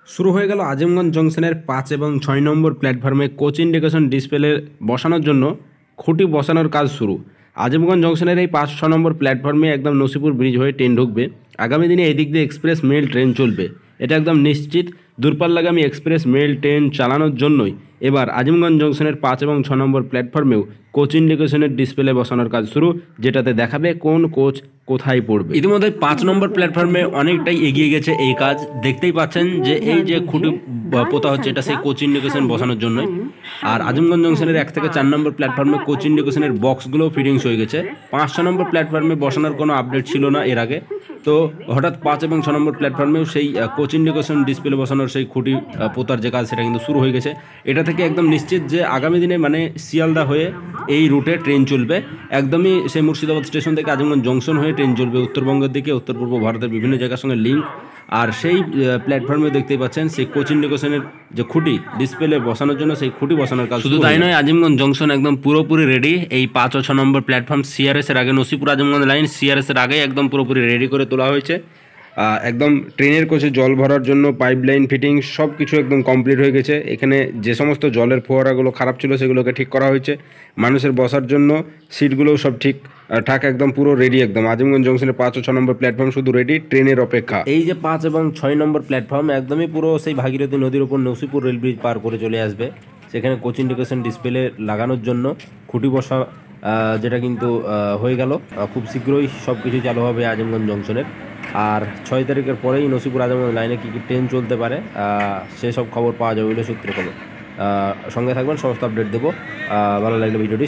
শুরু হয়ে গেল আজিমগঞ্জ জংশনের 5 এবং 6 নম্বর প্ল্যাটফর্মে কোচ ইন্ডিকেশন ডিসপ্লে বসানোর জন্য খুঁটি বসানোর কাজ শুরু। আজিমগঞ্জ জংশনের এই 5-6 নম্বর প্ল্যাটফর্মে একদম নসিপুর ব্রিজ হয়ে ট্রেন ঢুকবে। আগামী দিনে এদিক দিয়ে এক্সপ্রেস মেল ট্রেন চলবে, এটা একদম নিশ্চিত। দূরপাল্লাগামী এক্সপ্রেস মেল ট্রেন চালানোর জন্যই এবার আজিমগঞ্জ জংশনের 5 এবং 6 নম্বর প্ল্যাটফর্মেও কোচ ইন্ডিকেশনের ডিসপ্লে বসানোর কাজ শুরু, যেটাতে দেখাবে কোন কোচ কোথায় পড়বে। ইতিমধ্যে 5 নম্বর প্ল্যাটফর্মে অনেকটাই এগিয়ে গেছে এই কাজ। দেখতেই পাচ্ছেন যে এই যে খুঁটি পোতা হচ্ছে, এটা সেই কোচ ইন্ডিকেশন বসানোর জন্যই। আর আজিমগঞ্জ জংশনের 1 থেকে 4 নম্বর প্ল্যাটফর্মে কোচ ইন্ডিকেশনের বক্সগুলো ফিটিংস হয়ে গেছে। 5-6 নম্বর প্ল্যাটফর্মে বসানোর কোনো আপডেট ছিল না এর আগে, তো হঠাৎ 5 এবং 6 নম্বর প্ল্যাটফর্মেও সেই কোচ ইন্ডিকেশন ডিসপ্লে বসানোর সেই খুঁটি পোতার যে কাজ, সেটা কিন্তু শুরু হয়ে গেছে। এটা থেকে একদম নিশ্চিত যে আগামী দিনে মানে শিয়ালদা হয়ে এই রুটে ট্রেন চলবে। একদমই সেই মুর্শিদাবাদ স্টেশন থেকে আজিমগঞ্জ জংশন হয়ে ট্রেন চলবে উত্তরবঙ্গের দিকে, উত্তর পূর্ব ভারতের বিভিন্ন জায়গার সঙ্গে লিঙ্ক। আর সেই প্ল্যাটফর্মে দেখতেই পাচ্ছেন সেই কোচ ইন্ডিকেশনের যে খুঁটি ডিসপ্লে বসানোর জন্য সেই খুঁটি বসানোর কাজ। শুধু তাই নয়, আজিমগঞ্জ জংশন একদম পুরোপুরি রেডি। এই 5 ও 6 নম্বর প্ল্যাটফর্ম সিআরএস এর আগে, নসিপুর আজিমগঞ্জ লাইন সিআরএস এর আগে একদম পুরোপুরি রেডি করে তোলা হয়েছে। একদম ট্রেনের কোচে জল ভরার জন্য পাইপ লাইন ফিটিং সব কিছু একদম কমপ্লিট হয়ে গেছে। এখানে যে সমস্ত জলের ফোয়ারাগুলো খারাপ ছিল সেগুলোকে ঠিক করা হয়েছে। মানুষের বসার জন্য সিটগুলোও সব ঠিক ঠাক, একদম পুরো রেডি। একদম আজিমগঞ্জ জংশনের 5 ও 6 নম্বর প্ল্যাটফর্ম শুধু রেডি, ট্রেনের অপেক্ষা। এই যে 5 এবং 6 নম্বর প্ল্যাটফর্ম একদমই পুরো সেই ভাগীরথী নদীর উপর নসিপুর রেল ব্রিজ পার করে চলে আসবে। সেখানে কোচ ইন্ডিকেশন ডিসপ্লে লাগানোর জন্য খুঁটি বসা যেটা কিন্তু হয়ে গেল। খুব শীঘ্রই সব কিছু চালু হবে আজিমগঞ্জ জংশনের। আর 6 তারিখের পরেই নসিপুর আজিমগঞ্জ লাইনে কী কী ট্রেন চলতে পারে সেসব খবর পাওয়া যাবে বলে সূত্রে খবর। সঙ্গে থাকবেন, সমস্ত আপডেট দেবো। ভালো লাগলে ভিডিওটি